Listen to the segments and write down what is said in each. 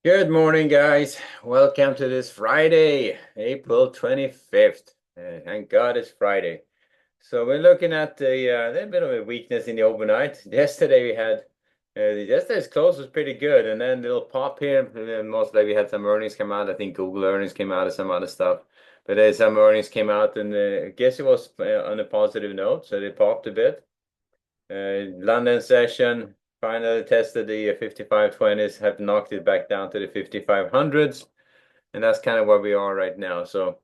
Good morning, guys. Welcome to this Friday, April 25th. Thank God it's Friday. So we're looking at a bit of a weakness in the overnight. Yesterday we had, yesterday's close was pretty good, and then a little pop here. And then most likely we had some earnings come out. I think Google earnings came out and some other stuff. But some earnings came out, and I guess it was on a positive note, so they popped a bit. London session finally tested the 5520s, have knocked it back down to the 5500s, and that's kind of where we are right now. So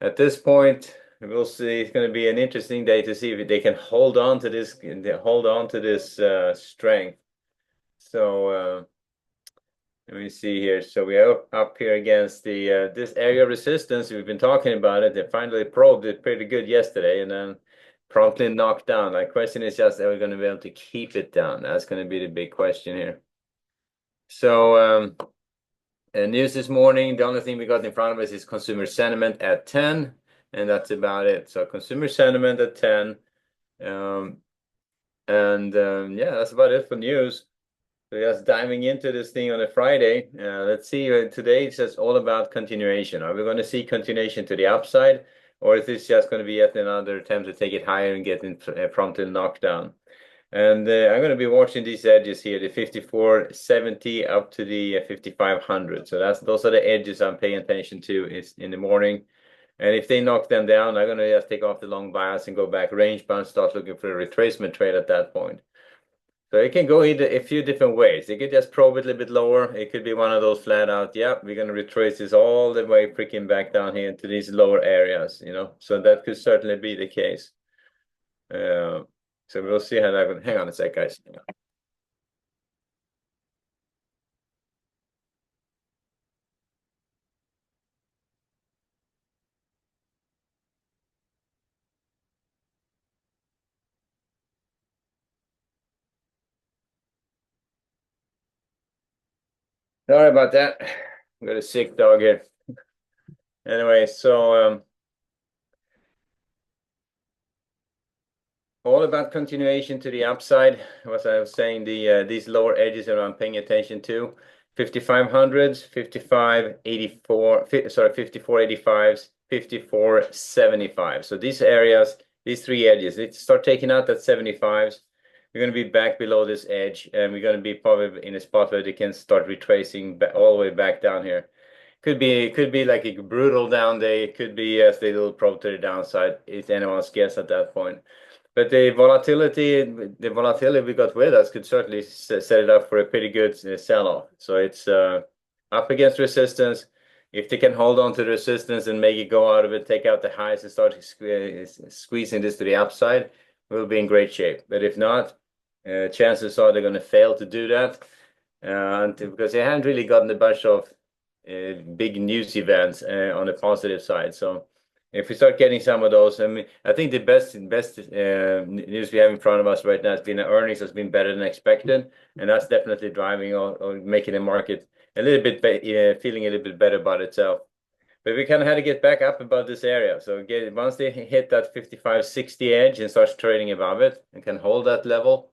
at this point, we'll see. It's going to be an interesting day to see if they can hold on to this, strength. So let me see here. So we are up here against the this area of resistance. We've been talking about it. They finally probed it pretty good yesterday, and then promptly knocked down. My question is just, are we going to be able to keep it down? That's going to be the big question here. So news this morning, the only thing we got in front of us is consumer sentiment at 10, and that's about it. So consumer sentiment at 10. Yeah, that's about it for news. So just diving into this thing on a Friday. Let's see. Today it's just all about continuation. Are we going to see continuation to the upside, or is this just going to be yet another attempt to take it higher and get in promptly knocked down? And I'm going to be watching these edges here, the 5470 up to the 5500. So those are the edges I'm paying attention to is in the morning. And if they knock them down, I'm going to just take off the long bias and go back range bound, start looking for a retracement trade at that point. So it can go either a few different ways. It could just probe it a little bit lower. It could be one of those flat out, yeah, we're going to retrace this all the way freaking back down here into these lower areas, So that could certainly be the case. So we'll see how that goes. Hang on a sec, guys. Sorry about that. I've got a sick dog here. Anyway, so all about continuation to the upside. As I was saying, these lower edges that I'm paying attention to, 5500s, 5584, sorry, 5485s, 5475. So these areas, these three edges, they start taking out that 75s. We're going to be back below this edge, and we're going to be probably in a spot where they can start retracing all the way back down here. Could be like a brutal down day. It could be as they little probe to the downside. It's anyone's guess at that point. But the volatility we got with us could certainly set it up for a pretty good sell-off. So it's up against resistance. If they can hold on to the resistance and make it go out of it, take out the highs and start squeezing this to the upside, we'll be in great shape. But if not, chances are they're going to fail to do that, because they haven't really gotten a bunch of big news events on the positive side. So if we start getting some of those, I mean, I think the best news we have in front of us right now has been the earnings has been better than expected, and that's definitely driving or making the market a little bit feeling a little bit better about itself. But we kind of had to get back up above this area. So once they hit that 5560 edge and starts trading above it and can hold that level,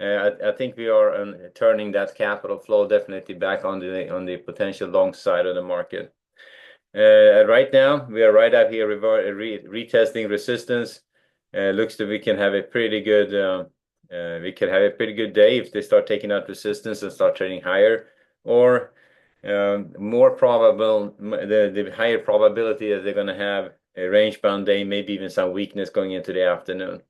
I think we are turning that capital flow definitely back on the potential long side of the market. Right now, we are right up here retesting resistance. Looks that we can have a pretty good day if they start taking out resistance and start trading higher, or more probable the higher probability that they're going to have a range bound day, maybe even some weakness going into the afternoon.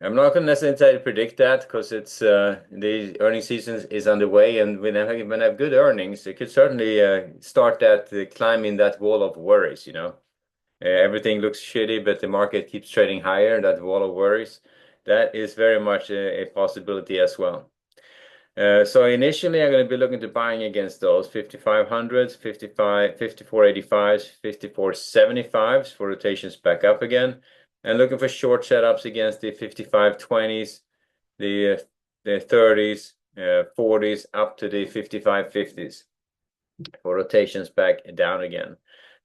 I'm not going to necessarily predict that because it's the earnings season is underway, and when I have good earnings, it could certainly start that climbing that wall of worries. Everything looks shitty, but the market keeps trading higher. That wall of worries, that is very much a possibility as well. So initially, I'm going to be looking to buying against those 5500s, 5485s, 5475s for rotations back up again, and looking for short setups against the 5520s, the 30s, 40s, up to the 5550s for rotations back down again.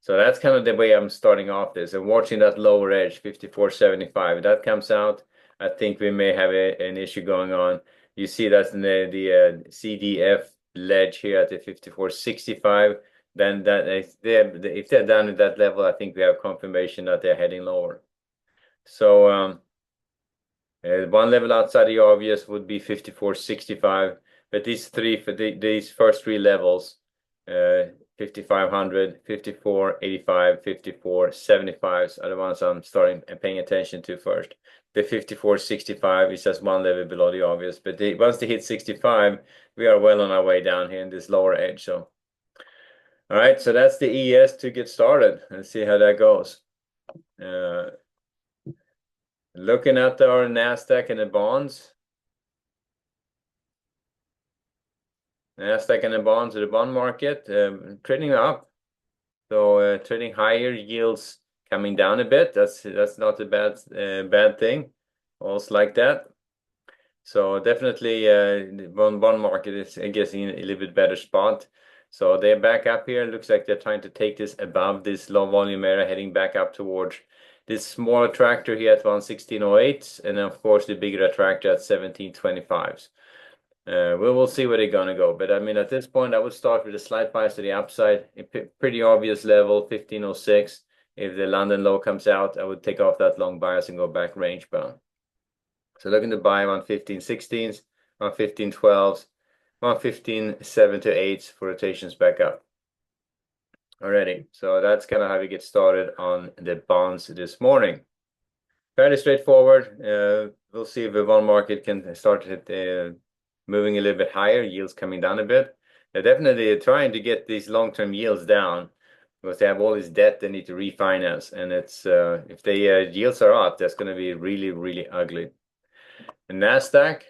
So that's kind of the way I'm starting off this. And watching that lower edge, 5475, that comes out, I think we may have an issue going on. You see that's in the CDF ledge here at the 54.65, then that if they're down at that level, I think we have confirmation that they're heading lower. So one level outside the obvious would be 54.65, but these first three levels, 5500, 54.85, 54.75 are the ones I'm starting and paying attention to first. The 54.65 is just one level below the obvious, but once they hit 65, we are well on our way down here in this lower edge. So, all right, so that's the ES to get started. Let's see how that goes. Looking at our NASDAQ and the bonds. NASDAQ and the bonds of the bond market trading up. So trading higher, yields coming down a bit. That's not a bad thing. Also like that. So definitely the bond market is, I guess, in a little bit better spot. So they're back up here. Looks like they're trying to take this above this low volume area, heading back up towards this smaller attractor here at 116.08, and then of course the bigger attractor at 17.25s. We will see where they're gonna go, but I mean at this point I would start with a slight bias to the upside, a pretty obvious level 15.06. If the London low comes out, I would take off that long bias and go back range bound. So looking to buy 115.16s, 115.12s, 115.7 to 8s for rotations back up. Alrighty, so that's kind of how we get started on the bonds this morning. Fairly straightforward. We'll see if the bond market can start moving a little bit higher, yields coming down a bit. They're definitely trying to get these long-term yields down because they have all this debt they need to refinance, and it's if the yields are up, that's going to be really, really ugly. The NASDAQ,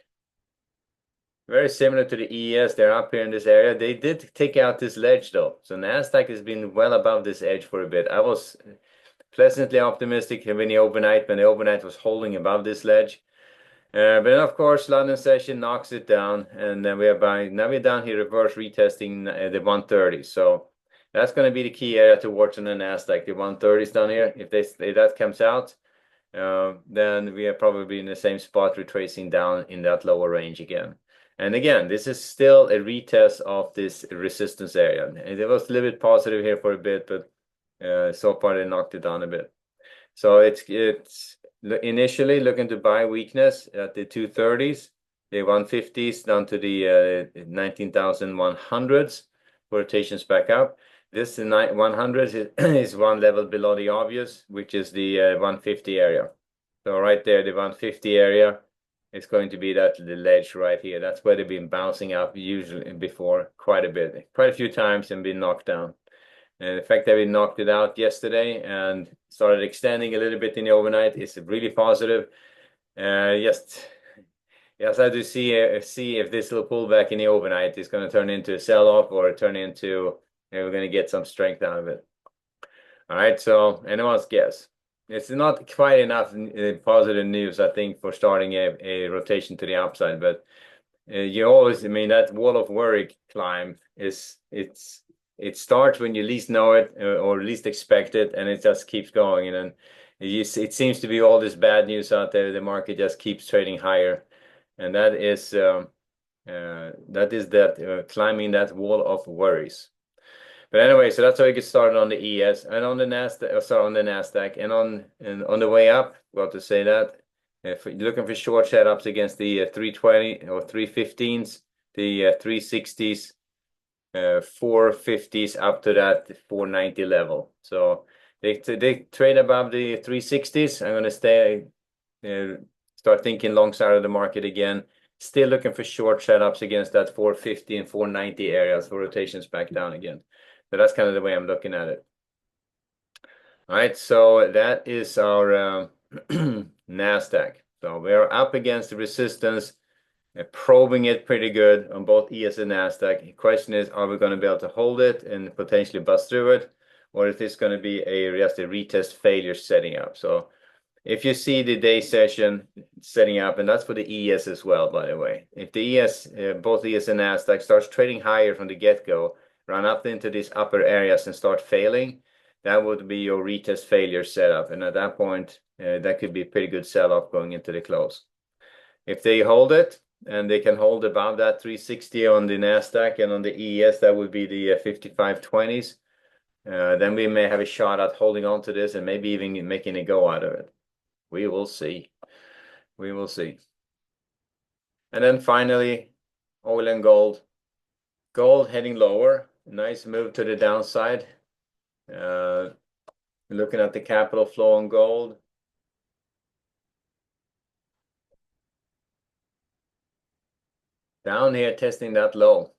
very similar to the ES, they're up here in this area. They did take out this ledge though, so NASDAQ has been well above this edge for a bit. I was pleasantly optimistic when the overnight was holding above this ledge. But then of course London session knocks it down, and then now we're down here reverse retesting the 130. So that's going to be the key area to watch on the NASDAQ, the 130s down here. If that comes out, then we are probably in the same spot, retracing down in that lower range again. And again, this is still a retest of this resistance area. And it was a little bit positive here for a bit, but so far they knocked it down a bit. So it's initially looking to buy weakness at the 230s, the 150s down to the 19,100s for rotations back up. This 100s is one level below the obvious, which is the 150 area. So right there, the 150 area is going to be the ledge right here. That's where they've been bouncing up usually before quite a few times, and been knocked down. And the fact that we knocked it out yesterday and started extending a little bit in the overnight is really positive. Yes, I do see if this little pullback in the overnight is going to turn into a sell-off or turn into we're going to get some strength out of it. All right, so anyone's guess. It's not quite enough positive news, I think, for starting a rotation to the upside, but you always, I mean, that wall of worry climb it starts when you least know it or least expect it, and it just keeps going. And then it seems to be all this bad news out there. The market just keeps trading higher, and that is climbing that wall of worries. But anyway, so that's how we get started on the ES and on the NASDAQ. On the NASDAQ, and on the way up, well, to say that if you're looking for short setups against the 320 or 315s, the 360s. 450s up to that 490 level. So they trade above the 360s. I'm going to start thinking long side of the market again. Still looking for short setups against that 450 and 490 areas for rotations back down again. So that's kind of the way I'm looking at it. All right, so that is our NASDAQ. So we are up against the resistance, probing it pretty good on both ES and NASDAQ. The question is, are we going to be able to hold it and potentially bust through it, or is this going to be just a retest failure setting up? So if you see the day session setting up, and that's for the ES as well, by the way, if the ES, both ES and NASDAQ starts trading higher from the get-go, run up into these upper areas and start failing, that would be your retest failure setup. And at that point, that could be a pretty good sell-off going into the close. If they hold it, and they can hold above that 360 on the Nasdaq, and on the ES that would be the 5520s. Then we may have a shot at holding on to this and maybe even making a go out of it. We will see. We will see. And then finally, oil and gold. Gold heading lower. Nice move to the downside. Looking at the capital flow on gold. Down here testing that low.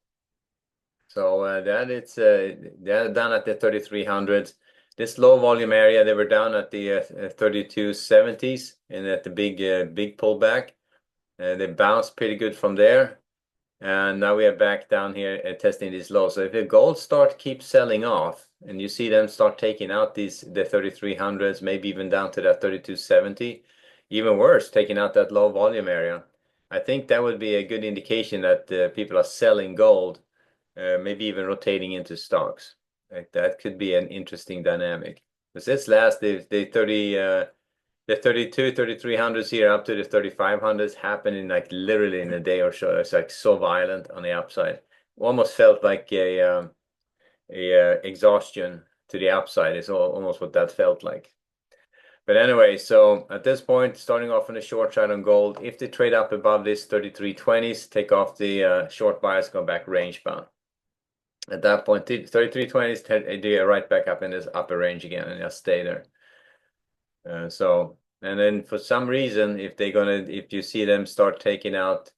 So that it's they're down at the 3300s. This low volume area, they were down at the 3270s and at the big pullback. They bounced pretty good from there. And now we are back down here testing these lows. So if the gold keeps selling off and you see them start taking out the 3300s, maybe even down to that 3270, even worse, taking out that low volume area, I think that would be a good indication that people are selling gold, maybe even rotating into stocks. Like that could be an interesting dynamic. Because this last, the 32, 3300s here up to the 3500s happened in like literally in a day or so. It's like so violent on the upside. Almost felt like a exhaustion to the upside. It's almost what that felt like. But anyway, so at this point, starting off on the short side on gold, if they trade up above this 3320s, take off the short bias, go back range bound. At that point, 3320s, they are right back up in this upper range again and just stay there. And then for some reason, if you see them start taking out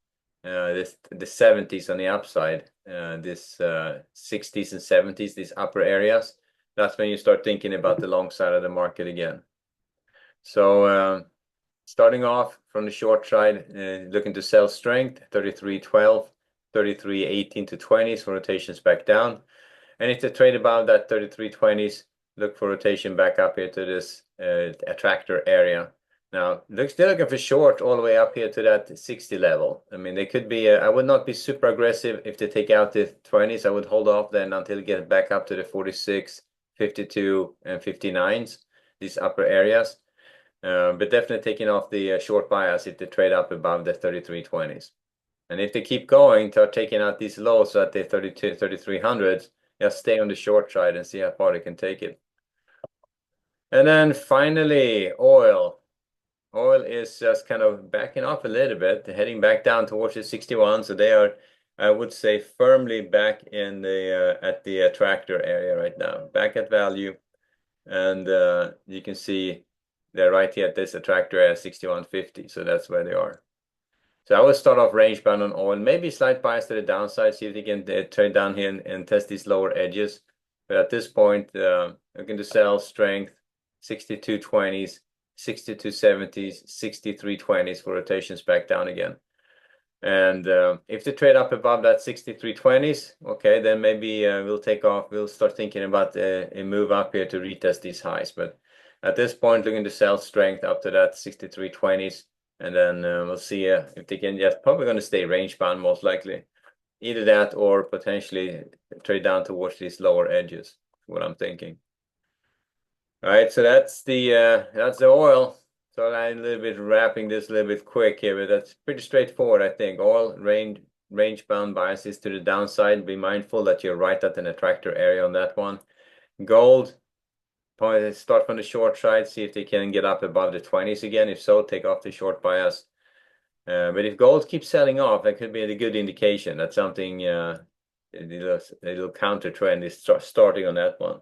the 70s on the upside, this 60s and 70s, these upper areas, that's when you start thinking about the long side of the market again. So starting off from the short side, looking to sell strength, 33.12, 33.18 to 20s for rotations back down. And if they trade above that 33.20s, look for rotation back up here to this attractor area. Now, still looking for short all the way up here to that 60 level. I mean, they could be, I would not be super aggressive if they take out the 20s. I would hold off then until get back up to the 46, 52, and 59s, these upper areas. But definitely taking off the short bias if they trade up above the 33.20s. And if they keep going, start taking out these lows at the 3300s, just stay on the short side and see how far they can take it. And then finally, oil. Oil is just kind of backing off a little bit, heading back down towards the 61. So they are, I would say, firmly back in the at the attractor area right now, back at value. And you can see they're right here at this attractor area, 61.50. So that's where they are. So I would start off range bound on oil, maybe slight bias to the downside, see if they can trade down here and test these lower edges. But at this point, looking to sell strength, 62.20s, 62.70s, 63.20s for rotations back down again. And if they trade up above that 63.20s, okay, then maybe we'll take off. We'll start thinking about a move up here to retest these highs. But at this point, looking to sell strength up to that 63.20s. And then we'll see if they can. Just probably going to stay range bound most likely. Either that or potentially trade down towards these lower edges. What I'm thinking. All right, so that's the oil. So I'm a little bit wrapping this a little bit quick here, but that's pretty straightforward, I think. Oil range bound biases to the downside. Be mindful that you're right at an attractor area on that one. Gold. Start from the short side, see if they can get up above the 20s again. If so, take off the short bias. But if gold keeps selling off, that could be a good indication that something, a little counter trend is starting on that one.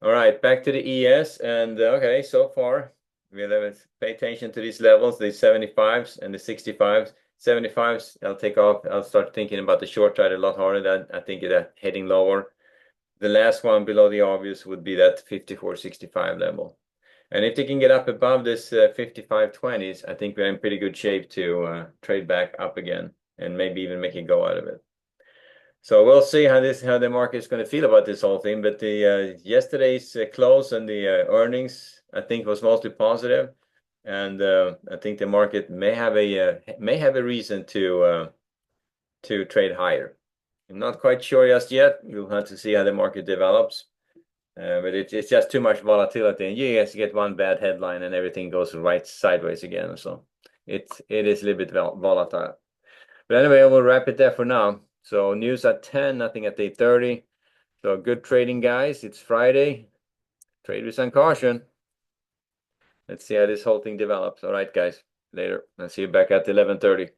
All right, back to the ES. And okay, so far, we'll pay attention to these levels, the 75s and the 65s. 75s, I'll take off. I'll start thinking about the short side a lot harder. I think that heading lower. The last one below the obvious would be that 54.65 level. And if they can get up above this 55.20s, I think we're in pretty good shape to trade back up again and maybe even make a go out of it. So we'll see how the market is going to feel about this whole thing. But the yesterday's close and the earnings, I think, was mostly positive, and I think the market may have a reason to trade higher. I'm not quite sure just yet. We'll have to see how the market develops. But it's just too much volatility. And you just get one bad headline and everything goes right sideways again. So it is a little bit volatile. But anyway, we'll wrap it there for now. So news at 10, nothing at 8:30. So good trading, guys. It's Friday. Trade with some caution. Let's see how this whole thing develops. All right, guys. Later. I'll see you back at 11:30.